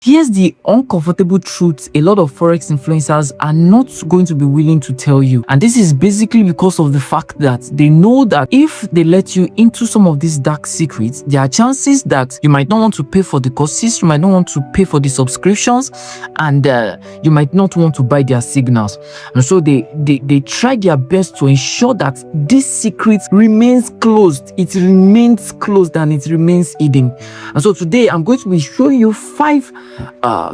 Here's the uncomfortable truth a lot of Forex influencers are not going to be willing to tell you. And this is basically because of the fact that they know that if they let you into some of these dark secrets, there are chances that you might not want to pay for the courses, you might not want to pay for the subscriptions, and you might not want to buy their signals. And so they try their best to ensure that this secret remains closed. It remains closed and it remains hidden. And so today I'm going to be showing you 5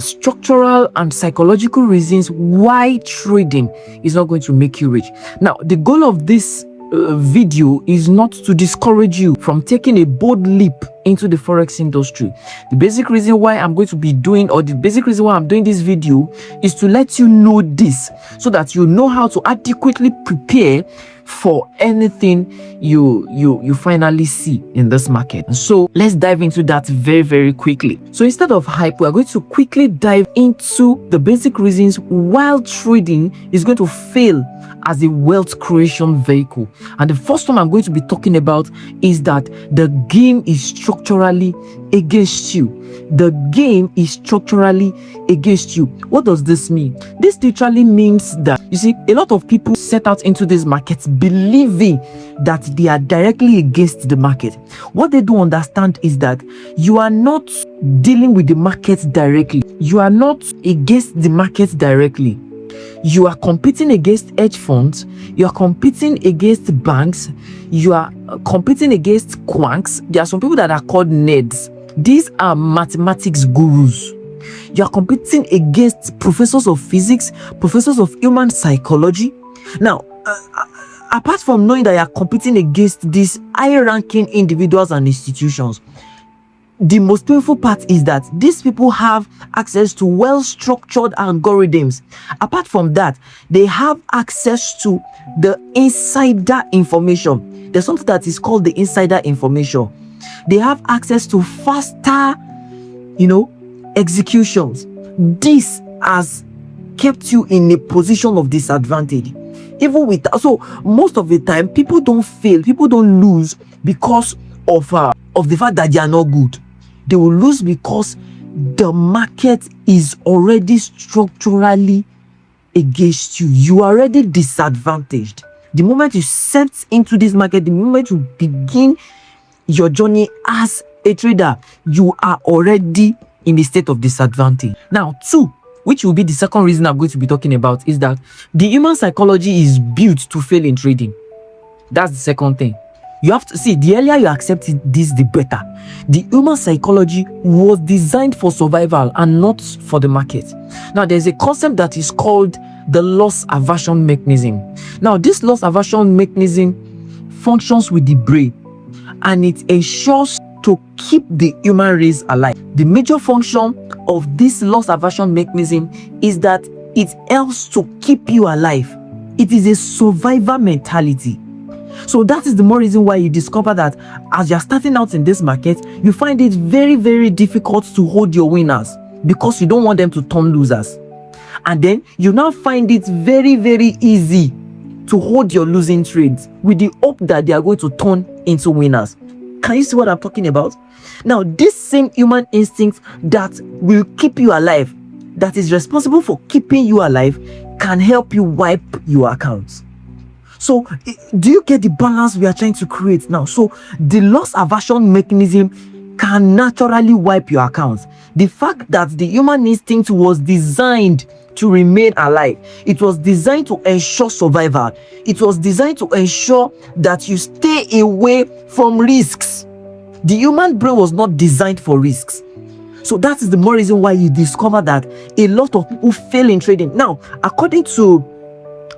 structural and psychological reasons why trading is not going to make you rich. Now, the goal of this video is not to discourage you from taking a bold leap into the Forex industry. The basic reason why I'm going to be doing, or the basic reason why I'm doing this video, is to let you know this so that you know how to adequately prepare for anything you finally see in this market. So let's dive into that very quickly. So instead of hype, we're going to quickly dive into the basic reasons why trading is going to fail as a wealth creation vehicle. And the first one I'm going to be talking about is that the game is structurally against you. The game is structurally against you. What does this mean? This literally means that, you see, a lot of people set out into these markets believing that they are directly against the market. What they don't understand is that you are not dealing with the market directly. You are not against the market directly. You are competing against hedge funds, you are competing against banks, you are competing against quants. There are some people that are called nerds. These are mathematics gurus. You are competing against professors of physics, professors of human psychology. Now, apart from knowing that you are competing against these high-ranking individuals and institutions, the most painful part is that these people have access to well-structured algorithms. Apart from that, they have access to the insider information. There's something that is called the insider information. They have access to faster, executions. This has kept you in a position of disadvantage. Even with that, so most of the time, people don't fail, people don't lose because of the fact that they are not good. They will lose because the market is already structurally against you. You are already disadvantaged. The moment you set into this market, the moment you begin your journey as a trader, you are already in a state of disadvantage. Now, 2, which will be the second reason I'm going to be talking about, is that the human psychology is built to fail in trading. That's the second thing. You have to see, the earlier you accept this, the better. The human psychology was designed for survival and not for the market. Now, there's a concept that is called the loss aversion mechanism. Now, this loss aversion mechanism functions with the brain, and it ensures to keep the human race alive. The major function of this loss aversion mechanism is that it helps to keep you alive. It is a survivor mentality. So that is the more reason why you discover that as you're starting out in this market, you find it very difficult to hold your winners because you don't want them to turn losers. And then you now find it very easy to hold your losing trades with the hope that they are going to turn into winners. Can you see what I'm talking about? Now, this same human instinct that will keep you alive, that is responsible for keeping you alive, can help you wipe your accounts. So, do you get the balance we are trying to create now? So, the loss aversion mechanism can naturally wipe your accounts. The fact that the human instinct was designed to remain alive, it was designed to ensure survival, it was designed to ensure that you stay away from risks. The human brain was not designed for risks. So that is the more reason why you discover that a lot of people fail in trading. Now, according to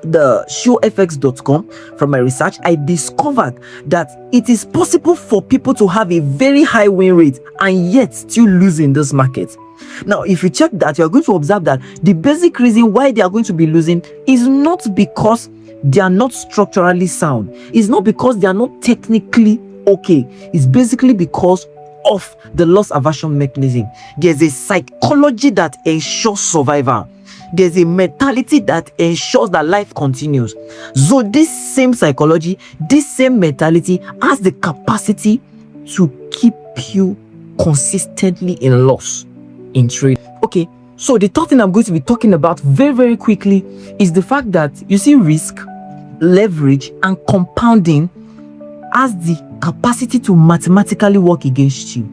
the showfx.com, from my research, I discovered that it is possible for people to have a very high win rate and yet still lose in this market. Now, if you check that, you're going to observe that the basic reason why they are going to be losing is not because they are not structurally sound. It's not because they are not technically okay. It's basically because of the loss aversion mechanism. There's a psychology that ensures survival. There's a mentality that ensures that life continues. So this same psychology, this same mentality has the capacity to keep you consistently in loss in trade. Okay. Okay, so the third thing I'm going to be talking about very, very quickly is the fact that you see risk, leverage, and compounding has the capacity to mathematically work against you.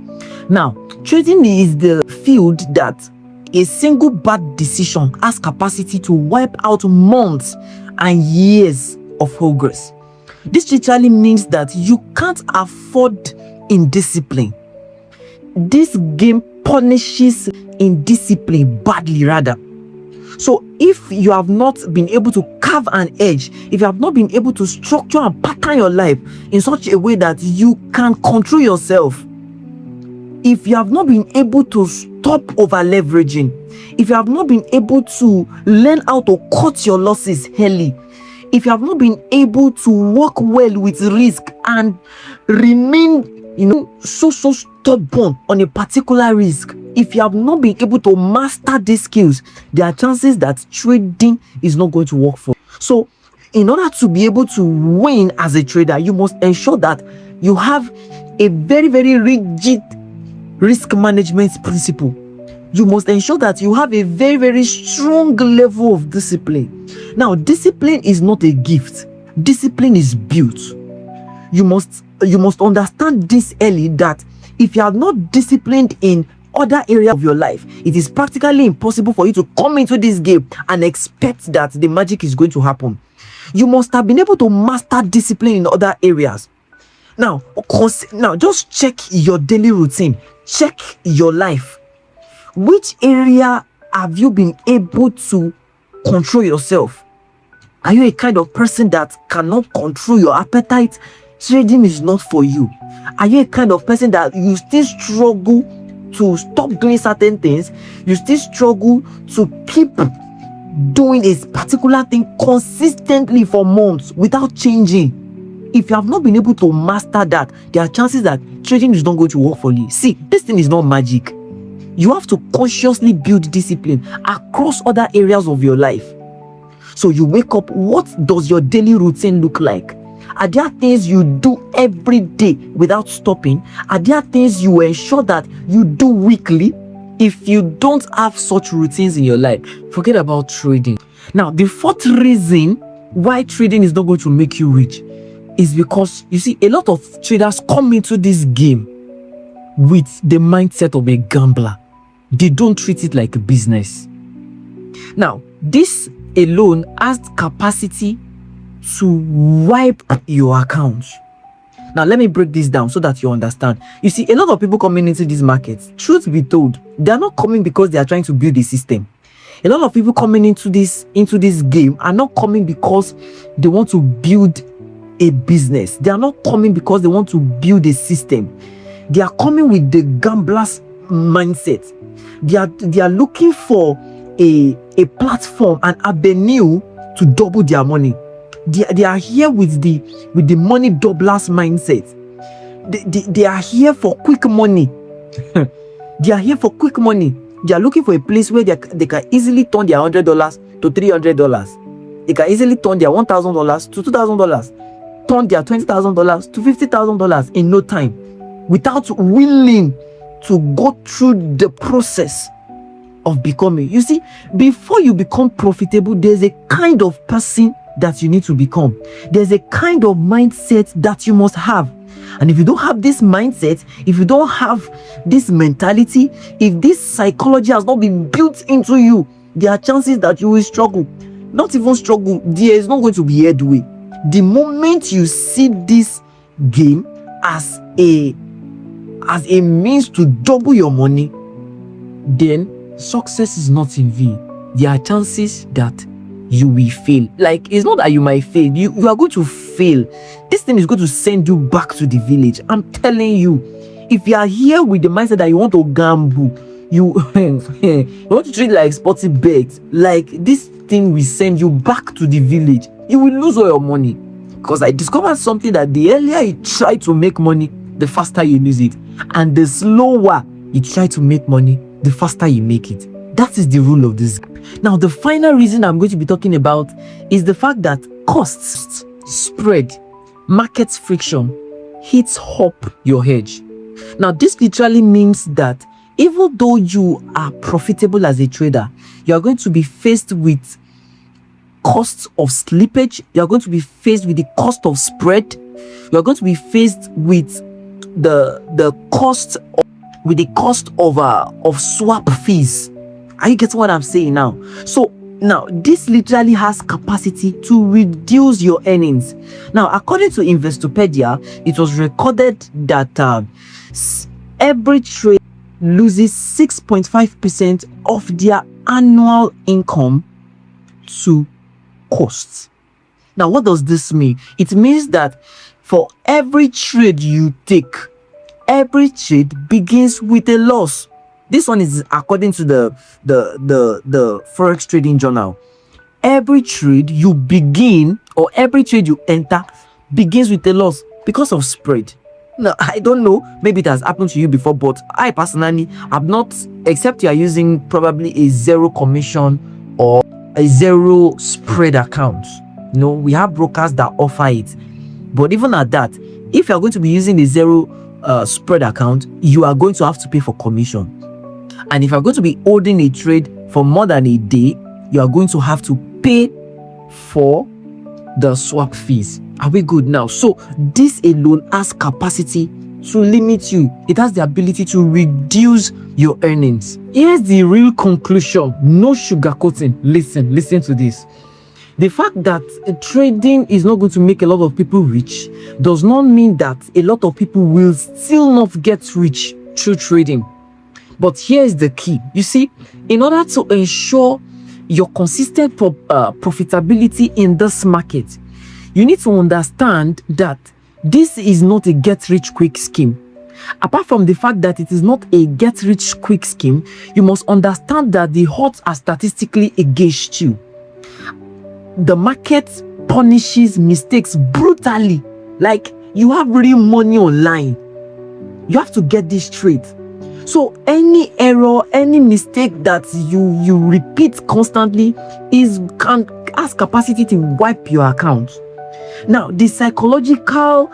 Now, trading is the field that a single bad decision has capacity to wipe out months and years of progress. This literally means that you can't afford indiscipline. This game punishes indiscipline badly, rather. So if you have not been able to carve an edge, if you have not been able to structure and pattern your life in such a way that you can control yourself, if you have not been able to stop over leveraging, if you have not been able to learn how to cut your losses early, if you have not been able to work well with risk and remain so stubborn on a particular risk, if you have not been able to master these skills, there are chances that trading is not going to work for you. So in order to be able to win as a trader, you must ensure that you have a very, very rigid risk management principle. You must ensure that you have a very, very strong level of discipline. Now, discipline is not a gift. Discipline is built. You must understand this early, that if you are not disciplined in other areas of your life, it is practically impossible for you to come into this game and expect that the magic is going to happen. You must have been able to master discipline in other areas. Now just check your daily routine. Check your life. Which area have you been able to control yourself? Are you a kind of person that cannot control your appetite? Trading is not for you. Are you a kind of person that you still struggle to stop doing certain things? You still struggle to keep doing a particular thing consistently for months without changing? If you have not been able to master that, there are chances that trading is not going to work for you. See, this thing is not magic. You have to consciously build discipline across other areas of your life. So you wake up, what does your daily routine look like? Are there things you do every day without stopping? Are there things you ensure that you do weekly? If you don't have such routines in your life, forget about trading. Now, the fourth reason why trading is not going to make you rich is because, you see, a lot of traders come into this game with the mindset of a gambler. They don't treat it like a business. Now, this alone has the capacity to wipe your account. Now, let me break this down so that you understand. You see, a lot of people coming into these markets, truth be told, they are not coming because they are trying to build a system. A lot of people coming into this game are not coming because they want to build a business. They are not coming because they want to build a system. They are coming with the gambler's mindset. They are looking for a platform, an avenue to double their money. They are here with the money doubler's mindset. They are here for quick money. They are here for quick money. They are looking for a place where they can easily turn their $100 to $300. They can easily turn their $1,000 to $2,000. Turn their $20,000 to $50,000 in no time, without willing to go through the process of becoming. You see, before you become profitable, there's a kind of person that you need to become. There's a kind of mindset that you must have. And if you don't have this mindset, if you don't have this mentality, if this psychology has not been built into you, there are chances that you will struggle. Not even struggle, there is not going to be headway. The moment you see this game as a means to double your money, then success is not in vain. There are chances that you will fail. Like, it's not that you might fail, you are going to fail. This thing is going to send you back to the village. I'm telling you, if you are here with the mindset that you want to gamble, you want to treat it like sporting bet, like this thing will send you back to the village. You will lose all your money. Because I discovered something, that the earlier you try to make money, the faster you lose it. And the slower you try to make money, the faster you make it. That is the rule of this. Now, the final reason I'm going to be talking about is the fact that costs, spread, market friction hits up your hedge. Now, this literally means that even though you are profitable as a trader, you are going to be faced with costs of slippage. You are going to be faced with the cost of spread. You are going to be faced with the cost of swap fees. Are you getting what I'm saying now? So now this literally has capacity to reduce your earnings. Now, according to Investopedia, it was recorded that every trade loses 6.5% of their annual income to costs. Now, what does this mean? It means that for every trade you take, every trade begins with a loss. This one is according to the Forex Trading Journal. Every trade you begin, or every trade you enter, begins with a loss because of spread. Now, I don't know, maybe it has happened to you before, but I personally have not, except you are using probably a zero commission or a zero spread account. No, we have brokers that offer it, but even at that, if you are going to be using the zero spread account, you are going to have to pay for commission. And if you're going to be holding a trade for more than a day, you are going to have to pay for the swap fees. Are we good now? So this alone has capacity to limit you. It has the ability to reduce your earnings. Here's the real conclusion. No sugarcoating. Listen to this. The fact that trading is not going to make a lot of people rich does not mean that a lot of people will still not get rich through trading. But here's the key. You see, in order to ensure your consistent profitability in this market, you need to understand that this is not a get-rich-quick scheme. Apart from the fact that it is not a get-rich-quick scheme, you must understand that the odds are statistically against you. The market punishes mistakes brutally. Like, you have real money online. You have to get this straight. So any error, any mistake that you repeat constantly has capacity to wipe your account. Now, the psychological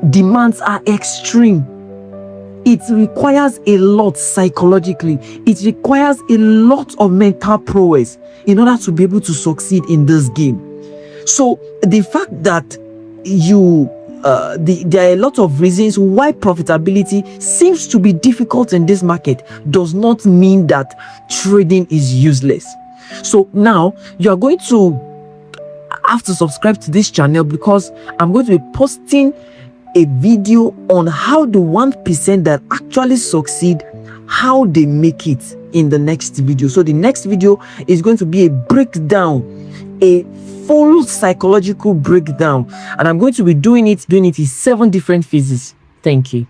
demands are extreme. It requires a lot psychologically. It requires a lot of mental prowess in order to be able to succeed in this game. So the fact that there are a lot of reasons why profitability seems to be difficult in this market does not mean that trading is useless. So now you are going to have to subscribe to this channel, because I'm going to be posting a video on how the 1% that actually succeed, how they make it, in the next video. So the next video is going to be a breakdown, a full psychological breakdown, and I'm going to be doing it in 7 different phases. Thank you.